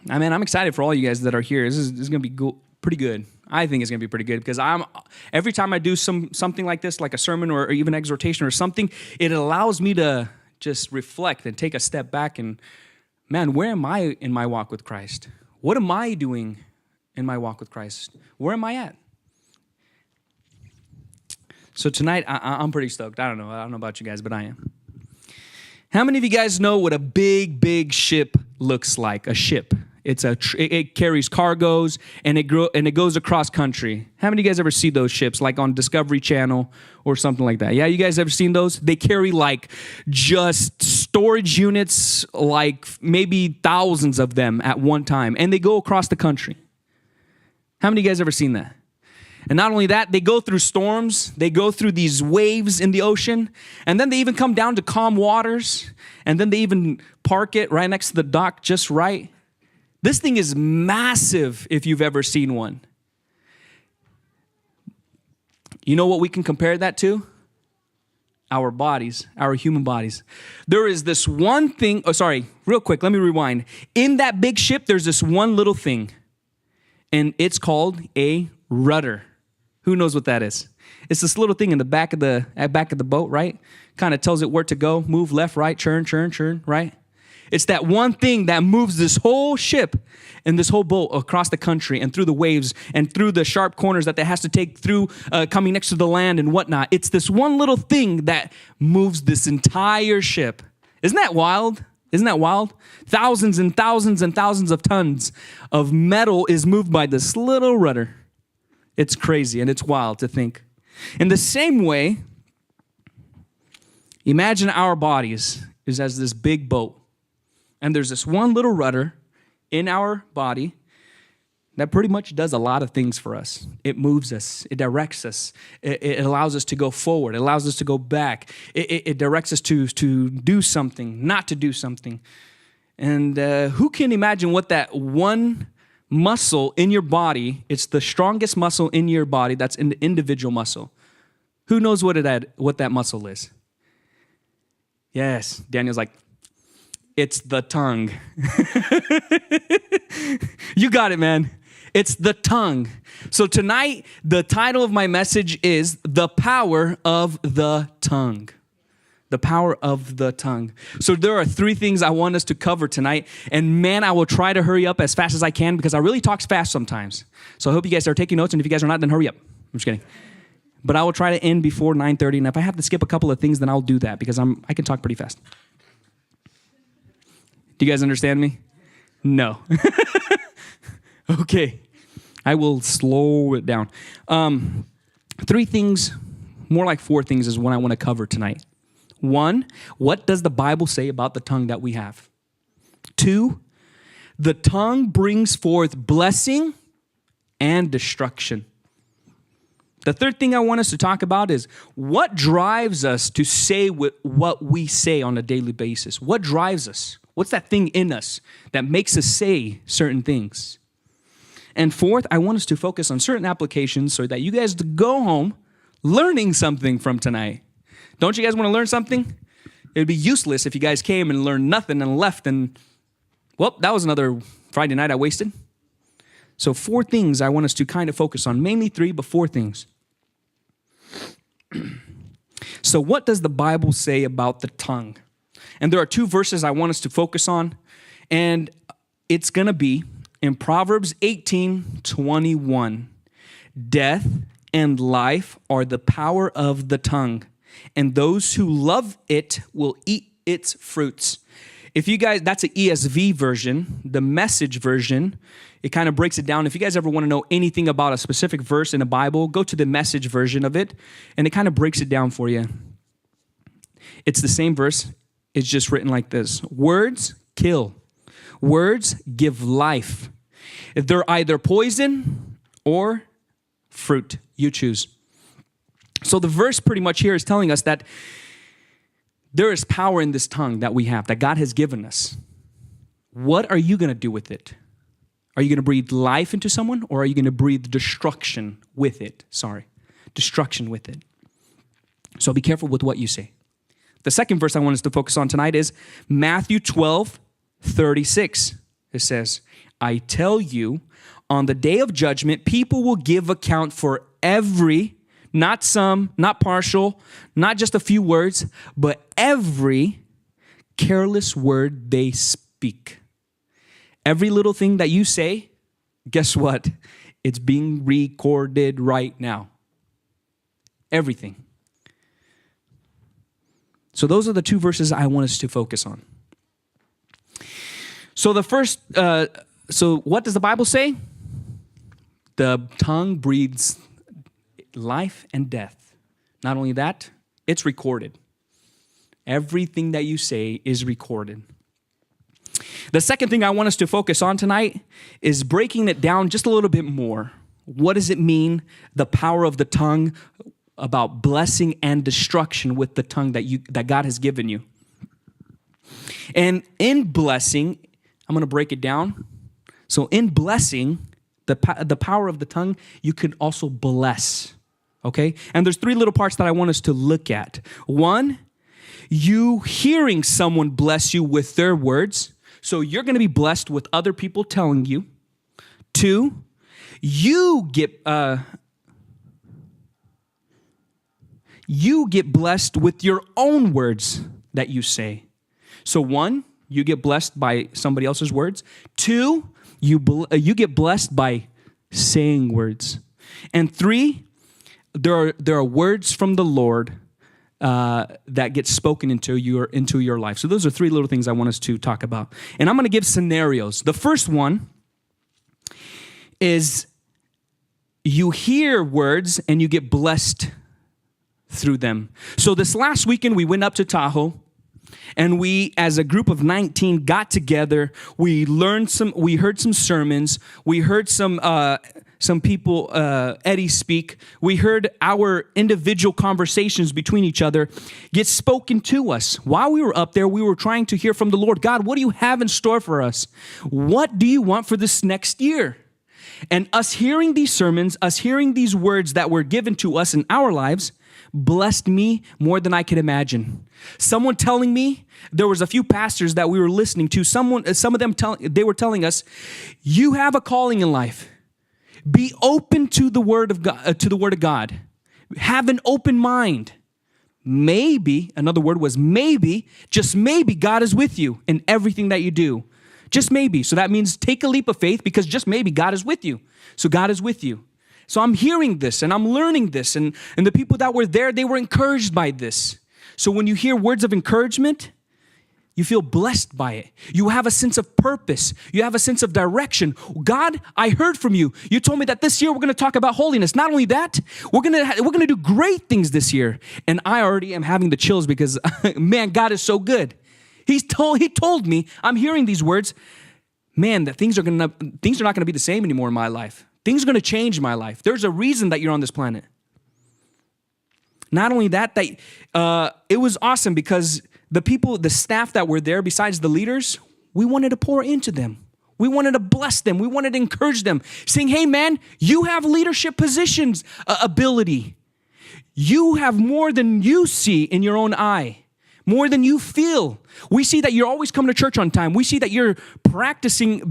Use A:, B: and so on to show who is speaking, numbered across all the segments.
A: I mean, I'm excited for all you guys that are here. This is going to be pretty good. I think it's going to be pretty good because every time I do something like this, like a sermon or even exhortation or something, it allows me to just reflect and take a step back and, man, where am I in my walk with Christ? What am I doing in my walk with Christ? Where am I at? So tonight, I'm pretty stoked. I don't know about you guys, but I am. How many of you guys know what a big ship looks like? A ship. It carries cargoes and it goes across country. How many of you guys ever see those ships, like on Discovery Channel or something like that? Yeah, you guys ever seen those? They carry like just storage units, like maybe thousands of them at one time, and they go across the country. How many of you guys ever seen that? And not only that, they go through storms, they go through these waves in the ocean, and then they even come down to calm waters, and then they even park it right next to the dock just right. This thing is massive if you've ever seen one. You know what we can compare that to? Our bodies, our human bodies. There is this one thing, real quick, let me rewind. In that big ship, there's this one little thing, and it's called a rudder. Who knows what that is? It's this little thing in the back of the boat, right? Kind of tells it where to go, move left, right, churn, right? It's that one thing that moves this whole ship and this whole boat across the country and through the waves and through the sharp corners that it has to take through coming next to the land and whatnot. It's this one little thing that moves this entire ship. Isn't that wild? Isn't that wild? Thousands and thousands and thousands of tons of metal is moved by this little rudder. It's crazy and it's wild to think. In the same way, imagine our bodies is as this big boat. And there's this one little rudder in our body that pretty much does a lot of things for us. It moves us. It directs us. It allows us to go forward. It allows us to go back. It directs us to do something, not to do something. And who can imagine what that one muscle in your body, it's the strongest muscle in your body, that's an individual muscle. Who knows what that muscle is? Yes, Daniel's like, it's the tongue. You got it, man. It's the tongue. So tonight, the title of my message is The Power of the Tongue. The power of the tongue. So there are 3 things I want us to cover tonight. And man, I will try to hurry up as fast as I can because I really talk fast sometimes. So I hope you guys are taking notes. And if you guys are not, then hurry up. I'm just kidding. But I will try to end before 9:30. And if I have to skip a couple of things, then I'll do that because I can talk pretty fast. Do you guys understand me? No. Okay. I will slow it down. 3 things, more like 4 things is what I want to cover tonight. 1, what does the Bible say about the tongue that we have? 2, the tongue brings forth blessing and destruction. The 3rd thing I want us to talk about is what drives us to say what we say on a daily basis. What drives us? What's that thing in us that makes us say certain things? And 4th, I want us to focus on certain applications so that you guys go home learning something from tonight. Don't you guys want to learn something? It would be useless if you guys came and learned nothing and left and, well, that was another Friday night I wasted. So 4 things I want us to kind of focus on. Mainly 3, but 4 things. So what does the Bible say about the tongue? And there are 2 verses I want us to focus on. And it's going to be in Proverbs 18:21. Death and life are the power of the tongue, and those who love it will eat its fruits. If you guys, that's an ESV version. The Message version, it kind of breaks it down. If you guys ever want to know anything about a specific verse in the Bible, go to the Message version of it, and it kind of breaks it down for you. It's the same verse. It's just written like this. Words kill. Words give life. They're either poison or fruit. You choose. So the verse pretty much here is telling us that there is power in this tongue that we have, that God has given us. What are you going to do with it? Are you going to breathe life into someone, or are you going to breathe destruction with it? Destruction with it. So be careful with what you say. The second verse I want us to focus on tonight is Matthew 12:36. It says, I tell you, on the day of judgment, people will give account for every, not some, not partial, not just a few words, but every careless word they speak. Every little thing that you say, guess what? It's being recorded right now. Everything. So those are the two verses I want us to focus on. So the first, so what does the Bible say? The tongue breathes life and death. Not only that, it's recorded. Everything that you say is recorded. The second thing I want us to focus on tonight is breaking it down just a little bit more. What does it mean, the power of the tongue, about blessing and destruction with the tongue that God has given you? And in blessing, I'm going to break it down. So in blessing, the power of the tongue, you can also bless, okay? And there's three little parts that I want us to look at. One, you hearing someone bless you with their words. So you're going to be blessed with other people telling you. Two, you get blessed with your own words that you say. So one, you get blessed by somebody else's words. Two, you get blessed by saying words. And three, there are words from the Lord that get spoken into your life. So those are three little things I want us to talk about. And I'm going to give scenarios. The first one is you hear words and you get blessed through them. So this last weekend we went up to Tahoe. And we, as a group of 19, got together. We heard some sermons. We heard some people, Eddie speak. We heard our individual conversations between each other get spoken to us. While we were up there, we were trying to hear from the Lord. God, what do you have in store for us? What do you want for this next year? And us hearing these sermons, us hearing these words that were given to us in our lives, blessed me more than I could imagine. Someone telling me, there was a few pastors that we were listening to, some of them they were telling us, you have a calling in life. Be open to the word of God, Have an open mind. Maybe, another word was maybe, just maybe God is with you in everything that you do. Just maybe. So that means take a leap of faith, because just maybe God is with you. So God is with you. So I'm hearing this and I'm learning this, and the people that were there, they were encouraged by this. So when you hear words of encouragement, you feel blessed by it. You have a sense of purpose. You have a sense of direction. God, I heard from you. You told me that this year we're going to talk about holiness. Not only that, we're going to do great things this year. And I already am having the chills because, man, God is so good. He told me, I'm hearing these words, man, that things are not going to be the same anymore in my life. Things are going to change in my life. There's a reason that you're on this planet. Not only that, it was awesome because the staff that were there, besides the leaders, we wanted to pour into them. We wanted to bless them. We wanted to encourage them, saying, hey, man, you have leadership positions ability. You have more than you see in your own eye, more than you feel. We see that you're always coming to church on time. We see that you're practicing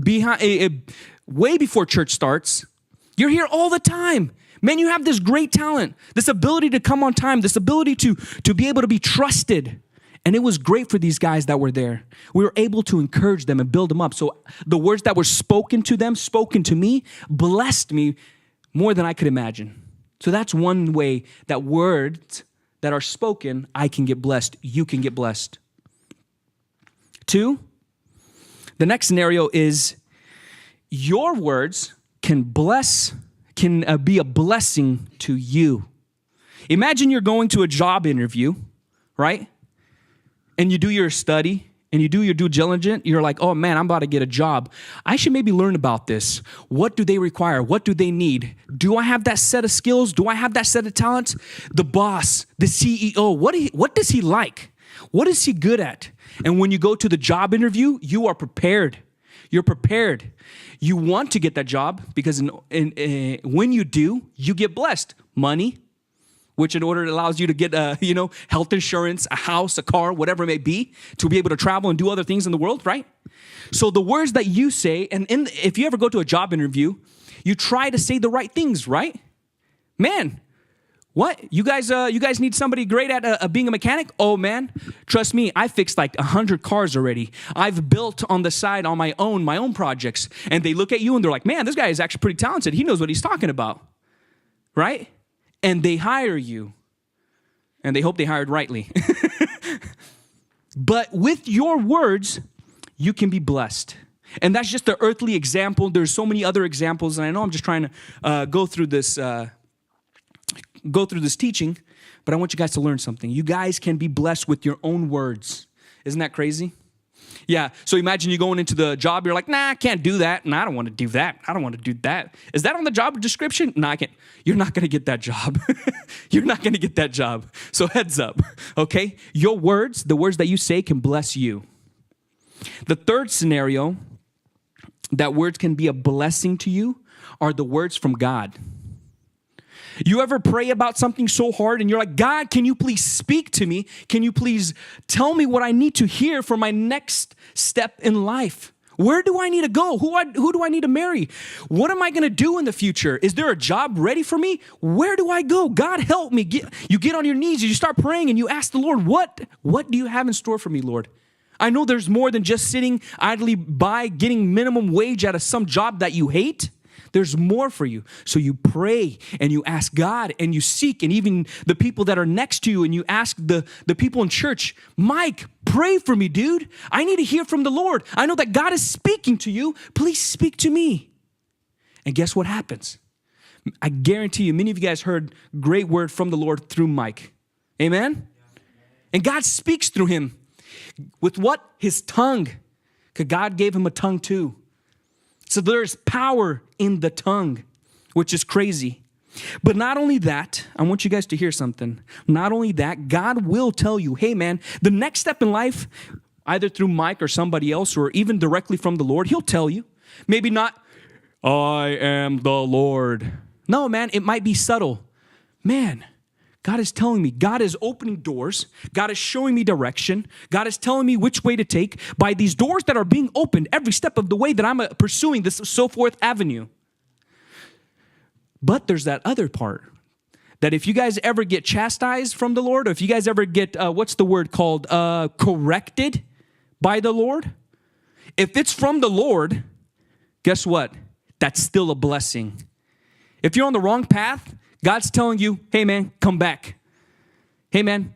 A: way before church starts. You're here all the time. Man, you have this great talent, this ability to come on time, this ability to be able to be trusted. And it was great for these guys that were there. We were able to encourage them and build them up. So the words that were spoken to them, spoken to me, blessed me more than I could imagine. So that's one way that words that are spoken, I can get blessed. You can get blessed. Two, the next scenario is your words can be a blessing to you. Imagine you're going to a job interview, right? And you do your study and you do your due diligence. You're like, oh man, I'm about to get a job. I should maybe learn about this. What do they require? What do they need? Do I have that set of skills? Do I have that set of talents? The boss, the CEO, what does he like? What is he good at? And when you go to the job interview, you are prepared. You're prepared. You want to get that job because when you do, you get blessed. Money, which in order it allows you to get, health insurance, a house, a car, whatever it may be, to be able to travel and do other things in the world, right? So the words that you say, and if you ever go to a job interview, you try to say the right things, right? Man, what? You guys need somebody great at being a mechanic? Oh, man, trust me, I fixed like 100 cars already. I've built on the side on my own projects. And they look at you and they're like, man, this guy is actually pretty talented. He knows what he's talking about, right? And they hire you. And they hope they hired rightly. But with your words, you can be blessed. And that's just the earthly example. There's so many other examples. And I know I'm just trying to go through this teaching, but I want you guys to learn something. You guys can be blessed with your own words. Isn't that crazy? Yeah, so imagine you going into the job, you're like, nah, I can't do that, and I don't want to do that. I don't want to do that. Is that on the job description? No, I can't. You're not going to get that job. You're not going to get that job. So heads up, okay? Your words, the words that you say can bless you. The third scenario that words can be a blessing to you are the words from God. You ever pray about something so hard and you're like, God, can you please speak to me? Can you please tell me what I need to hear for my next step in life? Where do I need to go? Who do I need to marry? What am I going to do in the future? Is there a job ready for me? Where do I go? God, help me. You get on your knees, you start praying and you ask the Lord, what do you have in store for me, Lord? I know there's more than just sitting idly by getting minimum wage out of some job that you hate. There's more for you. So you pray and you ask God and you seek, and even the people that are next to you, and you ask the people in church, Mike, pray for me, dude. I need to hear from the Lord. I know that God is speaking to you. Please speak to me. And guess what happens? I guarantee you, many of you guys heard great word from the Lord through Mike. Amen? And God speaks through him. With what? His tongue. Because God gave him a tongue too. So there's power in the tongue, which is crazy. But not only that, I want you guys to hear something. Not only that, God will tell you, hey man, the next step in life, either through Mike or somebody else, or even directly from the Lord, he'll tell you. Maybe not, I am the Lord. No, man, it might be subtle. Man, God is telling me, God is opening doors. God is showing me direction. God is telling me which way to take by these doors that are being opened every step of the way that I'm pursuing this so forth avenue. But there's that other part that if you guys ever get chastised from the Lord, or if you guys ever get, what's the word called, corrected by the Lord, if it's from the Lord, guess what? That's still a blessing. If you're on the wrong path, God's telling you, hey man, come back. Hey man,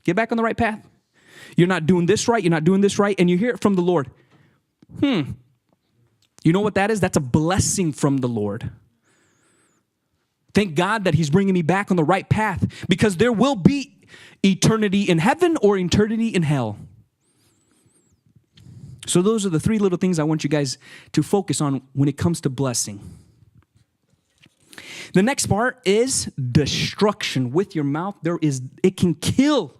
A: get back on the right path. You're not doing this right. You're not doing this right. And you hear it from the Lord. You know what that is? That's a blessing from the Lord. Thank God that he's bringing me back on the right path, because there will be eternity in heaven or eternity in hell. So those are the three little things I want you guys to focus on when it comes to blessing. The next part is destruction. With your mouth, it can kill.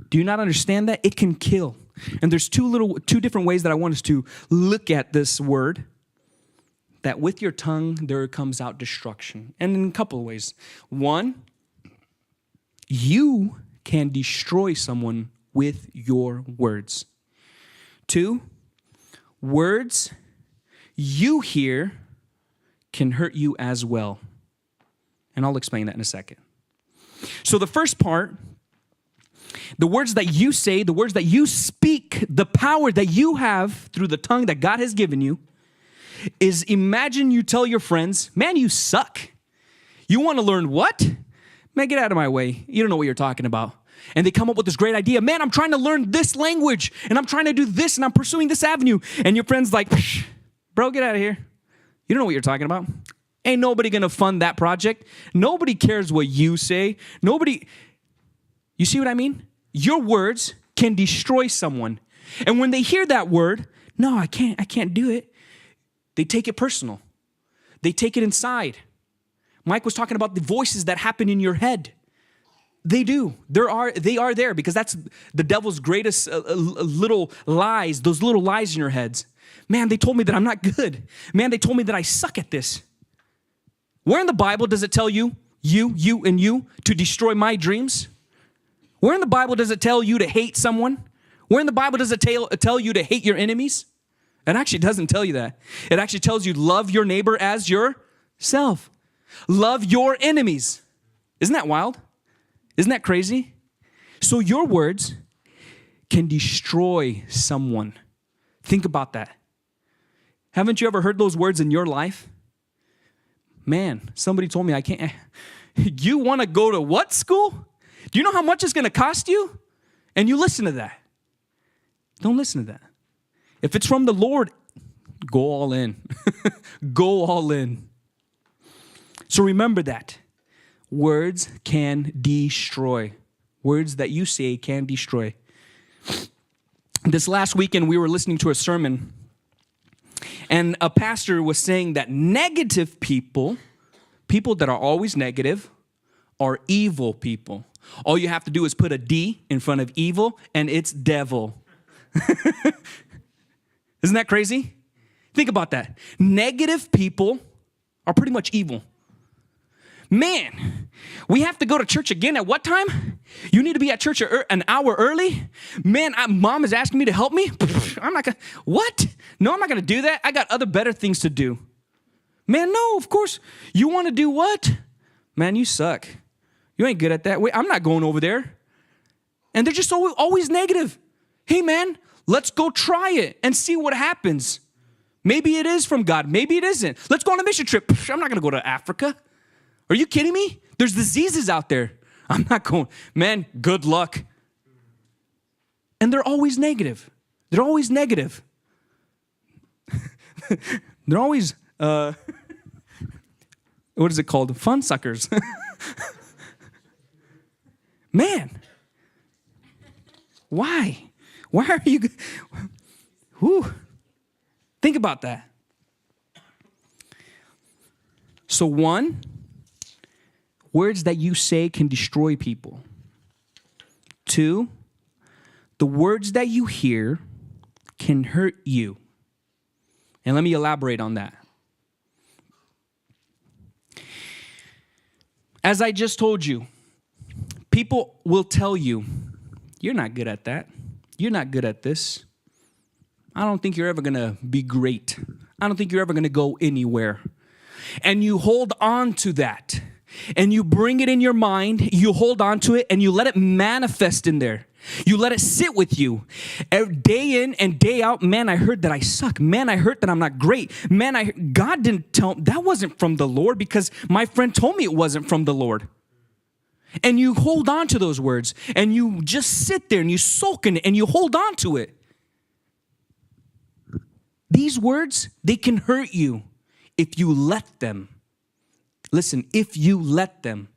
A: Do you not understand that? It can kill. And there's two different ways that I want us to look at this word. That with your tongue, there comes out destruction. And in a couple of ways. One, you can destroy someone with your words. Two, words you hear can hurt you as well. And I'll explain that in a second. So the first part, the words that you say, the words that you speak, the power that you have through the tongue that God has given you, is imagine you tell your friends, man, you suck. You want to learn what? Man, get out of my way. You don't know what you're talking about. And they come up with this great idea. Man, I'm trying to learn this language, and I'm trying to do this, and I'm pursuing this avenue. And your friend's like, bro, get out of here. You don't know what you're talking about. Ain't nobody going to fund that project. Nobody cares what you say. You see what I mean? Your words can destroy someone. And when they hear that word, no, I can't do it. They take it personal. They take it inside. Mike was talking about the voices that happen in your head. They do. They are there because that's the devil's greatest little lies, those little lies in your heads. Man, they told me that I'm not good. Man, they told me that I suck at this. Where in the Bible does it tell you you, to destroy my dreams? Where in the Bible does it tell you to hate someone? Where in the Bible does it tell you to hate your enemies? It actually doesn't tell you that. It actually tells you love your neighbor as yourself. Love your enemies. Isn't that wild? Isn't that crazy? So your words can destroy someone. Think about that. Haven't you ever heard those words in your life? Man, somebody told me I can't. You want to go to what school? Do you know how much it's going to cost you? And you listen to that. Don't listen to that. If it's from the Lord, go all in. Go all in. So remember that. Words can destroy. Words that you say can destroy. This last weekend, we were listening to a sermon, and a pastor was saying that negative people that are always negative, are evil people. All you have to do is put a D in front of evil, and it's devil. Isn't that crazy? Think about that. Negative people are pretty much evil. Man, we have to go to church again at what time? You need to be at church an hour early? Man, mom is asking me to help me? I'm not going to, what? No, I'm not going to do that. I got other better things to do. Man, no, of course. You want to do what? Man, you suck. You ain't good at that. Wait, I'm not going over there. And they're just always negative. Hey, man, let's go try it and see what happens. Maybe it is from God. Maybe it isn't. Let's go on a mission trip. I'm not going to go to Africa. Are you kidding me? There's diseases out there. I'm not going. Man, good luck. And they're always negative. They're always negative. They're always, what is it called? Fun suckers. Man, why? Why are you? Whew. Think about that. So one, words that you say can destroy people. Two, the words that you hear can hurt you. And let me elaborate on that. As I just told you, people will tell you, you're not good at that. You're not good at this. I don't think you're ever going to be great. I don't think you're ever going to go anywhere. And you hold on to that. And you bring it in your mind, you hold on to it, and you let it manifest in there. You let it sit with you. Day in and day out, man, I heard that I suck. Man, I heard that I'm not great. Man, God didn't tell, that wasn't from the Lord because my friend told me it wasn't from the Lord. And you hold on to those words, and you just sit there and you soak in it, and you hold on to it. These words, they can hurt you if you let them. Listen, if you let them.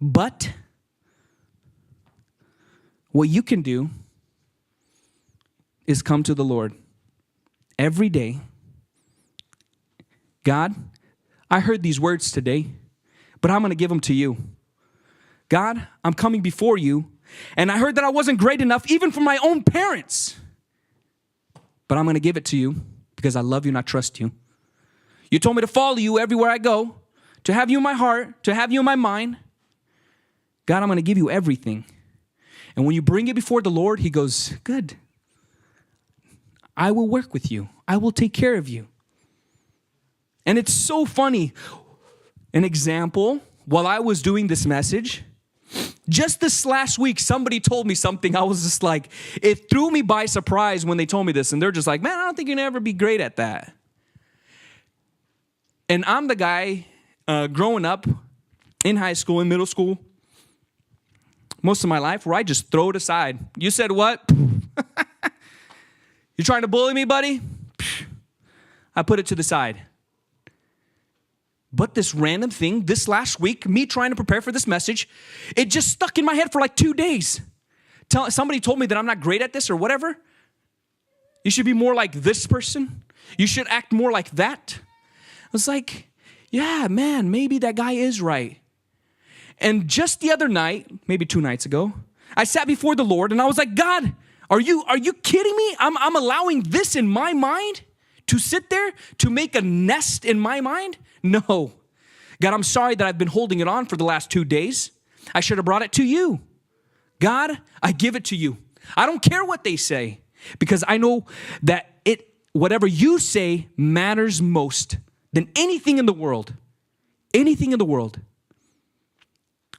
A: But what you can do is come to the Lord every day. God, I heard these words today, but I'm going to give them to you. God, I'm coming before you, and I heard that I wasn't great enough even for my own parents. But I'm going to give it to you because I love you and I trust you. You told me to follow you everywhere I go, to have you in my heart, to have you in my mind. God, I'm going to give you everything. And when you bring it before the Lord, he goes, good. I will work with you. I will take care of you. And it's so funny. An example, while I was doing this message, just this last week, somebody told me something. I was just like, it threw me by surprise when they told me this. And they're just like, man, I don't think you're going to ever be great at that. And I'm the guy growing up in high school, in middle school, most of my life, where I just throw it aside. You said what? You trying to bully me, buddy? I put it to the side. But this random thing, this last week, me trying to prepare for this message, it just stuck in my head for like 2 days. Somebody told me that I'm not great at this or whatever. You should be more like this person. You should act more like that. I was like, yeah, man, maybe that guy is right. And just the other night, maybe 2 nights ago, I sat before the Lord and I was like, God, are you kidding me? I'm allowing this in my mind to sit there, to make a nest in my mind? No. God, I'm sorry that I've been holding it on for the last 2 days. I should have brought it to you. God, I give it to you. I don't care what they say, because I know that whatever you say matters most than anything in the world. Anything in the world.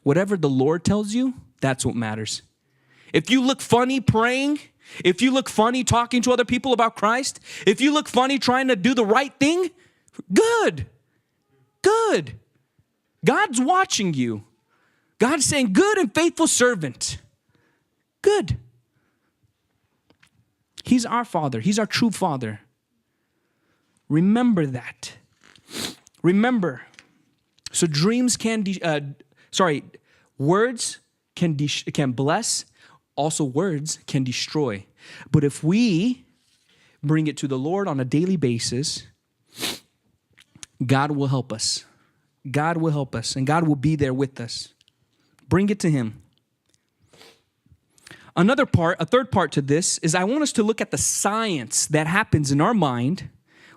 A: Whatever the Lord tells you, that's what matters. If you look funny praying, if you look funny talking to other people about Christ, if you look funny trying to do the right thing, good. Good. God's watching you. God's saying, good and faithful servant. Good. He's our Father. He's our true Father. Remember that. Remember. So dreams words can bless. Also words can destroy. But if we bring it to the Lord on a daily basis, God will help us. God will help us, and God will be there with us. Bring it to him. A third part to this is I want us to look at the science that happens in our mind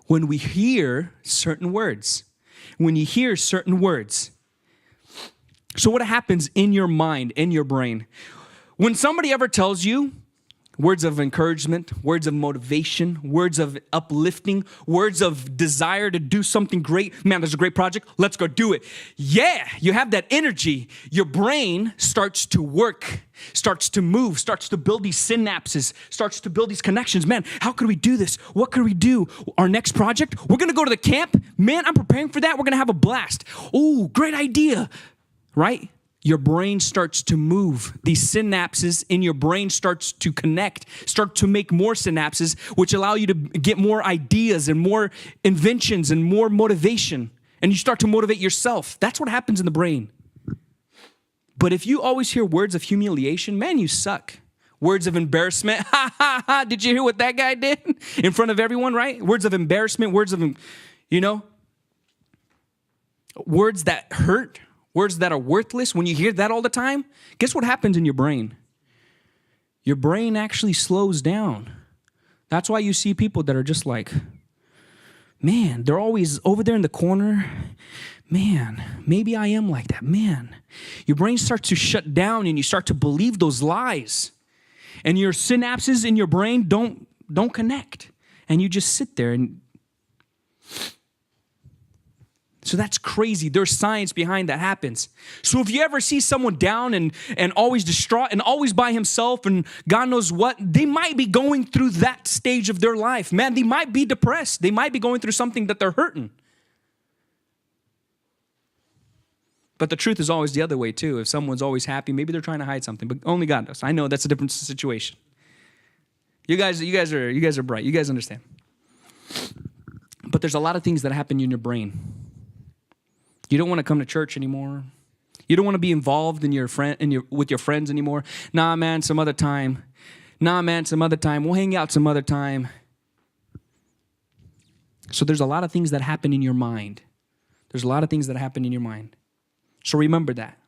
A: when we hear certain words. When you hear certain words. So what happens in your mind, in your brain? When somebody ever tells you words of encouragement, words of motivation, words of uplifting, words of desire to do something great. Man, there's a great project. Let's go do it. Yeah, you have that energy. Your brain starts to work, starts to move, starts to build these synapses, starts to build these connections. Man, how could we do this? What could we do? Our next project? We're going to go to the camp. Man, I'm preparing for that. We're going to have a blast. Oh, great idea. Right? Your brain starts to move. These synapses in your brain starts to connect, start to make more synapses, which allow you to get more ideas and more inventions and more motivation. And you start to motivate yourself. That's what happens in the brain. But if you always hear words of humiliation, man, you suck. Words of embarrassment. Ha, ha, ha. Did you hear what that guy did? In front of everyone, right? Words of embarrassment, words of, words that hurt. Words that are worthless, when you hear that all the time, guess what happens in your brain? Your brain actually slows down. That's why you see people that are just like, man, they're always over there in the corner. Man, maybe I am like that. Man, your brain starts to shut down and you start to believe those lies. And your synapses in your brain don't connect. And you just sit there and... So that's crazy. There's science behind that happens. So if you ever see someone down and always distraught and always by himself and God knows what, they might be going through that stage of their life. Man, they might be depressed. They might be going through something that they're hurting. But the truth is always the other way too. If someone's always happy, maybe they're trying to hide something, but only God knows. I know that's a different situation. You guys are bright. You guys understand. But there's a lot of things that happen in your brain. You don't want to come to church anymore. You don't want to be involved with your friends anymore. Nah, man, some other time. We'll hang out some other time. So there's a lot of things that happen in your mind. So remember that.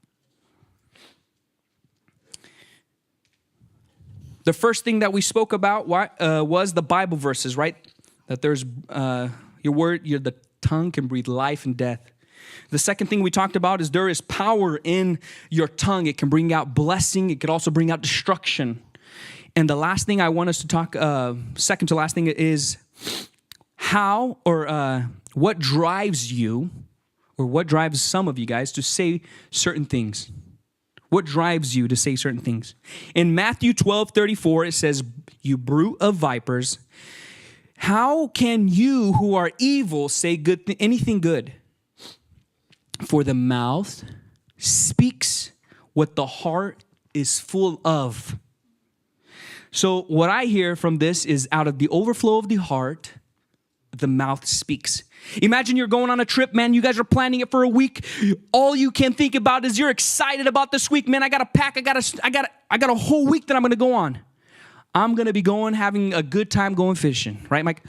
A: The first thing that we spoke about was the Bible verses, right? That there's the tongue can breathe life and death. The second thing we talked about is there is power in your tongue. It can bring out blessing. It could also bring out destruction. And the last thing I want us to talk, second to last thing is how or what drives you or what drives some of you guys to say certain things. What drives you to say certain things? In Matthew 12:34, it says, "You brood of vipers, how can you who are evil say anything good? For the mouth speaks what the heart is full of." So what I hear from this is out of the overflow of the heart, the mouth speaks. Imagine you're going on a trip, man. You guys are planning it for a week. All you can think about is you're excited about this week, man. I got to pack. I got a whole week that I'm going to go on. I'm going to be having a good time going fishing, right, Mike?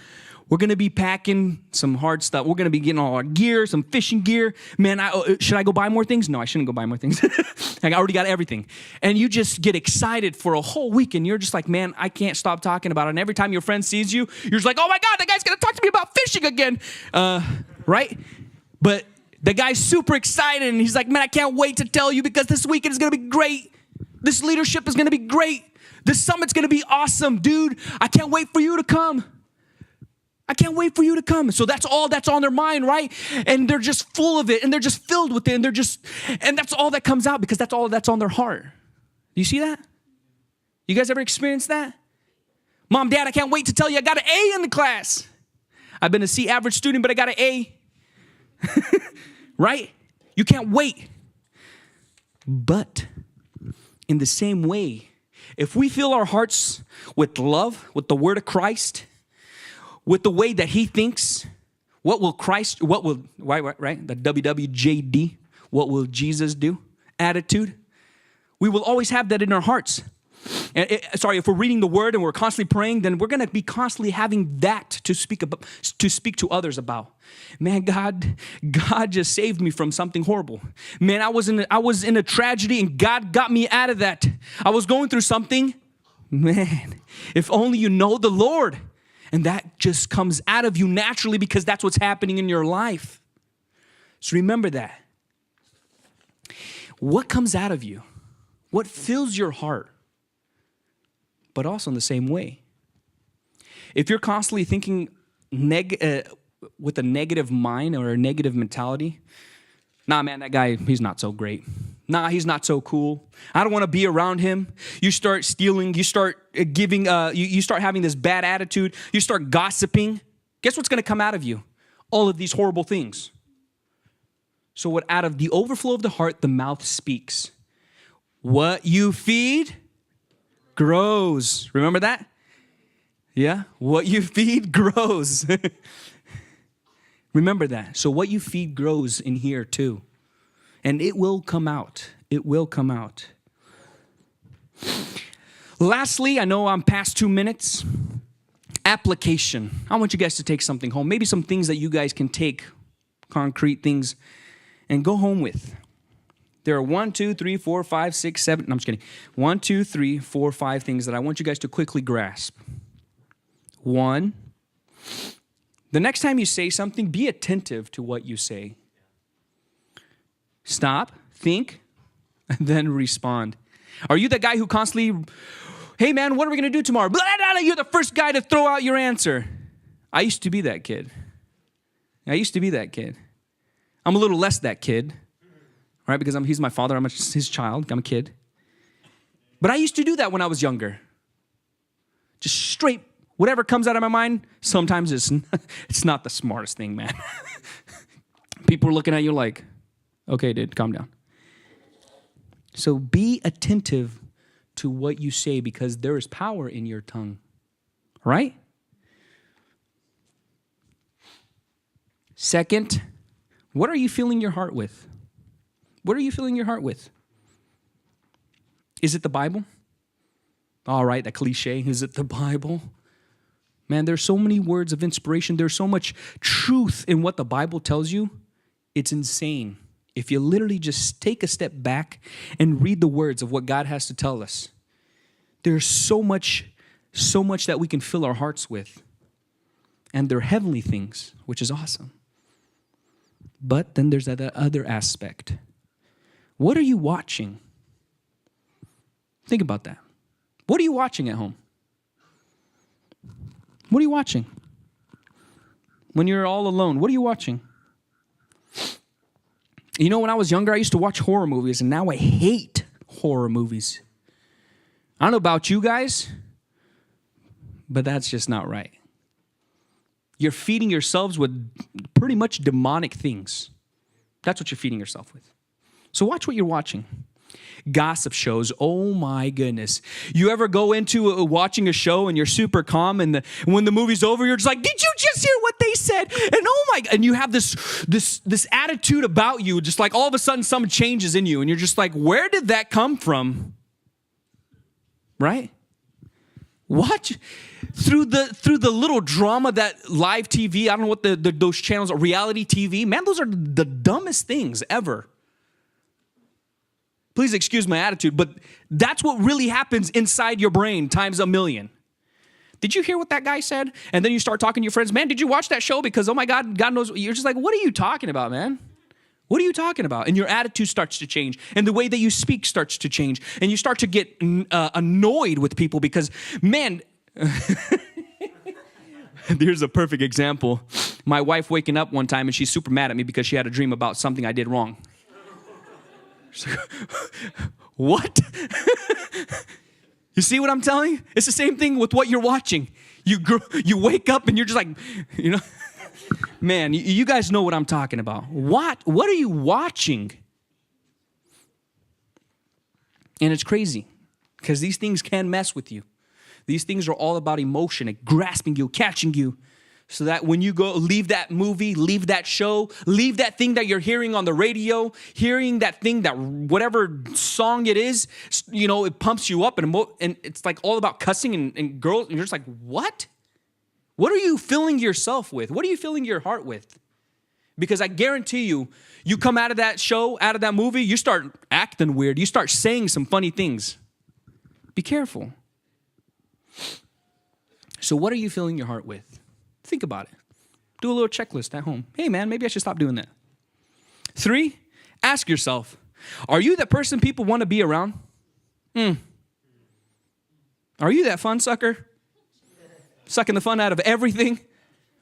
A: We're going to be packing some hard stuff. We're going to be getting all our gear, some fishing gear. Man, should I go buy more things? No, I shouldn't go buy more things. I already got everything. And you just get excited for a whole week, and you're just like, man, I can't stop talking about it. And every time your friend sees you, you're just like, oh, my God, that guy's going to talk to me about fishing again, right? But The guy's super excited, and he's like, man, I can't wait to tell you because this weekend is going to be great. This leadership is going to be great. This summit's going to be awesome, dude. I can't wait for you to come. I can't wait for you to come. So that's all that's on their mind, right? And they're just full of it, and they're just filled with it, and that's all that comes out because that's all that's on their heart. Do you see that? You guys ever experienced that? Mom, Dad, I can't wait to tell you I got an A in the class. I've been a C average student, but I got an A. Right? You can't wait. But in the same way, if we fill our hearts with love, with the word of Christ, with the way that he thinks, right? The WWJD, what will Jesus do? Attitude. We will always have that in our hearts. If we're reading the word and we're constantly praying, then we're going to be constantly having that to speak to others about. Man, God just saved me from something horrible. Man, I was in a tragedy and God got me out of that. I was going through something. Man, if only you know the Lord. And that just comes out of you naturally because that's what's happening in your life. So remember that. What comes out of you? What fills your heart? But also in the same way. If you're constantly thinking with a negative mind or a negative mentality, nah, man, that guy, he's not so great. Nah, he's not so cool. I don't want to be around him. You start stealing. You start giving. You start having this bad attitude. You start gossiping. Guess what's going to come out of you? All of these horrible things. So what out of the overflow of the heart, the mouth speaks. What you feed grows. Remember that? Yeah? What you feed grows. Remember that. So what you feed grows in here too. And it will come out. It will come out. Lastly, I know I'm past 2 minutes. Application. I want you guys to take something home. Maybe some things that you guys can take, concrete things, and go home with. There are 1, 2, 3, 4, 5, 6, 7. No, I'm just kidding. 1, 2, 3, 4, 5 things that I want you guys to quickly grasp. 1, the next time you say something, be attentive to what you say. Stop, think, and then respond. Are you the guy who constantly, hey man, what are we going to do tomorrow? Blah, blah, blah, you're the first guy to throw out your answer. I used to be that kid. I'm a little less that kid, right? Because he's my father, I'm his child, I'm a kid. But I used to do that when I was younger. Just straight, whatever comes out of my mind, sometimes it's not the smartest thing, man. People are looking at you like, okay, dude, calm down. So be attentive to what you say because there is power in your tongue, right? Second, what are you filling your heart with? What are you filling your heart with? Is it the Bible? All right, that cliche, is it the Bible? Man, there's so many words of inspiration. There's so much truth in what the Bible tells you. It's insane. If you literally just take a step back and read the words of what God has to tell us, there's so much that we can fill our hearts with. And they're heavenly things, which is awesome. But then there's that other aspect. What are you watching? Think about that. What are you watching at home? What are you watching? When you're all alone, what are you watching? You know, when I was younger, I used to watch horror movies, and now I hate horror movies. I don't know about you guys, but that's just not right. You're feeding yourselves with pretty much demonic things. That's what you're feeding yourself with. So watch what you're watching. Gossip shows, oh my goodness. You ever go into watching a show and you're super calm and when the movie's over, you're just like, did you just hear what they said? And oh my, and you have this attitude about you, just like all of a sudden something changes in you and you're just like, where did that come from? Right? Watch through the little drama that live TV, I don't know what those channels are, reality TV, man, those are the dumbest things ever. Please excuse my attitude, but that's what really happens inside your brain times a million. Did you hear what that guy said? And then you start talking to your friends, man, did you watch that show? Because, oh my God, God knows. You're just like, what are you talking about, man? What are you talking about? And your attitude starts to change, and the way that you speak starts to change, and you start to get annoyed with people because, man, here's a perfect example. My wife waking up one time, and she's super mad at me because she had a dream about something I did wrong. What? You see what I'm telling you? It's the same thing with what you're watching. You wake up and you're just like, man, you guys know what I'm talking about. What are you watching? And it's crazy because these things can mess with you. These things are all about emotion and grasping you, catching you. So that when you go, leave that movie, leave that show, leave that thing that you're hearing on the radio, hearing that thing, that whatever song it is, it pumps you up and it's like all about cussing and girls. And you're just like, what? What are you filling yourself with? What are you filling your heart with? Because I guarantee you come out of that show, out of that movie, you start acting weird. You start saying some funny things. Be careful. So what are you filling your heart with? Think about it. Do a little checklist at home. Hey, man, maybe I should stop doing that. 3, ask yourself, are you that person people want to be around? Are you that fun sucker? Sucking the fun out of everything?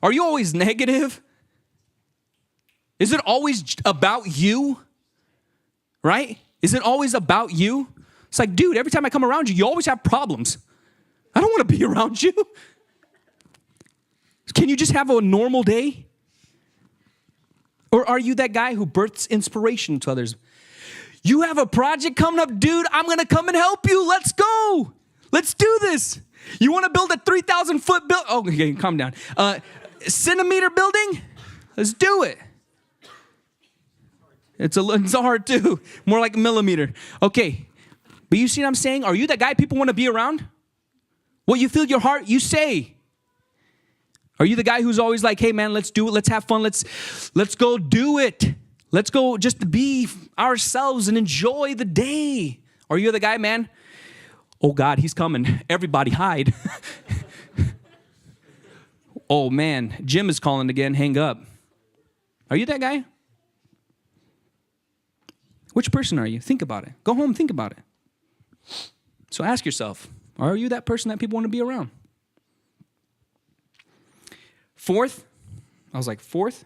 A: Are you always negative? Is it always about you? Right? Is it always about you? It's like, dude, every time I come around you, you always have problems. I don't want to be around you. Can you just have a normal day? Or are you that guy who births inspiration to others? You have a project coming up, dude. I'm going to come and help you. Let's go. Let's do this. You want to build a 3,000-foot building? Oh, okay, calm down. Centimeter building? Let's do it. It's hard too. More like a millimeter. Okay. But you see what I'm saying? Are you that guy people want to be around? What you feel your heart, you say. Are you the guy who's always like, hey, man, let's do it. Let's have fun. Let's go do it. Let's go just be ourselves and enjoy the day. Are you the guy, man? Oh, God, he's coming. Everybody hide. Oh, man, Jim is calling again. Hang up. Are you that guy? Which person are you? Think about it. Go home, think about it. So ask yourself, are you that person that people want to be around? 4th, I was like, fourth,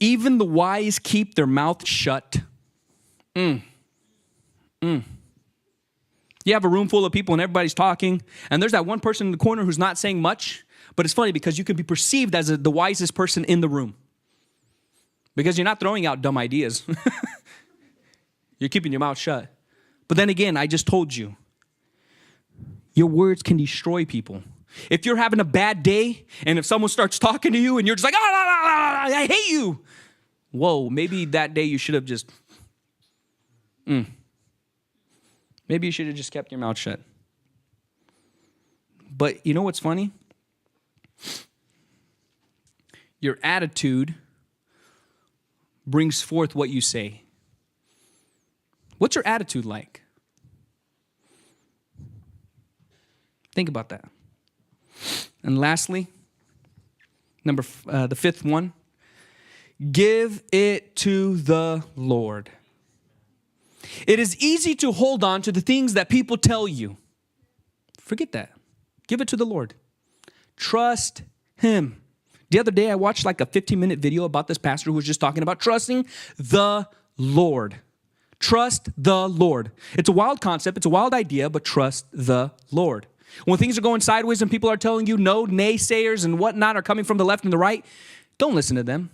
A: even the wise keep their mouth shut. You have a room full of people and everybody's talking, and there's that one person in the corner who's not saying much, but it's funny because you can be perceived as the wisest person in the room because you're not throwing out dumb ideas. You're keeping your mouth shut. But then again, I just told you, your words can destroy people. If you're having a bad day and if someone starts talking to you and you're just like, I hate you. Whoa, maybe that day you should have just, maybe you should have just kept your mouth shut. But you know what's funny? Your attitude brings forth what you say. What's your attitude like? Think about that. And lastly, the 5th one, give it to the Lord. It is easy to hold on to the things that people tell you. Forget that. Give it to the Lord. Trust Him. The other day, I watched like a 15-minute video about this pastor who was just talking about trusting the Lord. Trust the Lord. It's a wild concept. It's a wild idea, but trust the Lord. When things are going sideways and people are telling you no, naysayers and whatnot are coming from the left and the right, don't listen to them.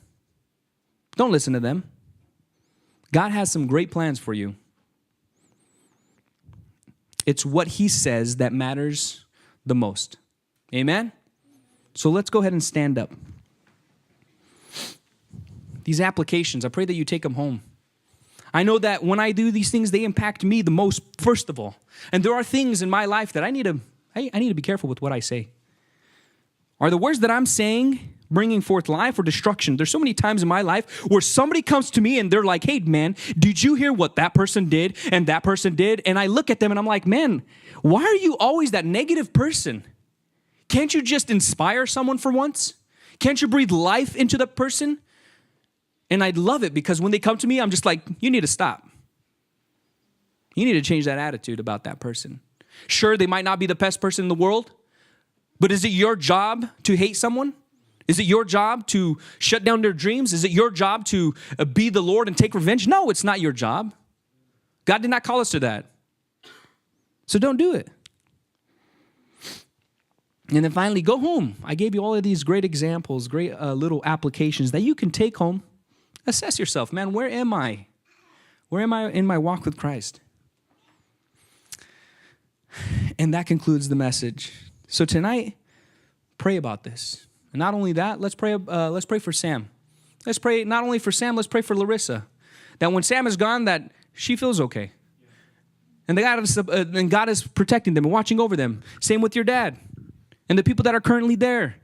A: Don't listen to them. God has some great plans for you. It's what He says that matters the most. Amen? So let's go ahead and stand up. These applications, I pray that you take them home. I know that when I do these things, they impact me the most, first of all. And there are things in my life that I need to be careful with what I say. Are the words that I'm saying bringing forth life or destruction? There's so many times in my life where somebody comes to me and they're like, hey, man, did you hear what that person did and that person did? And I look at them and I'm like, man, why are you always that negative person? Can't you just inspire someone for once? Can't you breathe life into that person? And I love it because when they come to me, I'm just like, you need to stop. You need to change that attitude about that person. Sure, they might not be the best person in the world, but is it your job to hate someone? Is it your job to shut down their dreams? Is it your job to be the Lord and take revenge? No, it's not your job. God did not call us to that. So don't do it. And then finally, go home. I gave you all of these great examples, great little applications that you can take home. Assess yourself, man, where am I? Where am I in my walk with Christ? And that concludes the message. So tonight, pray about this. And not only that, let's pray for Sam. Let's pray not only for Sam, let's pray for Larissa. That when Sam is gone, that she feels okay. And God is protecting them and watching over them. Same with your dad and the people that are currently there.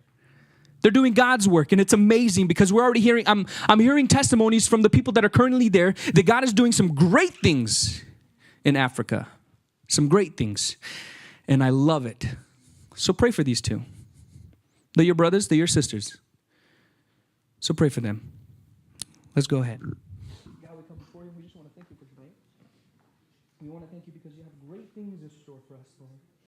A: They're doing God's work, and it's amazing because we're already hearing, I'm hearing testimonies from the people that are currently there that God is doing some great things in Africa. Some great things. And I love it. So pray for these two. They're your brothers, they're your sisters. So pray for them. Let's go ahead. God, we come before you. We just want to thank you for today. We want to thank you because you have great things in store for us, Lord.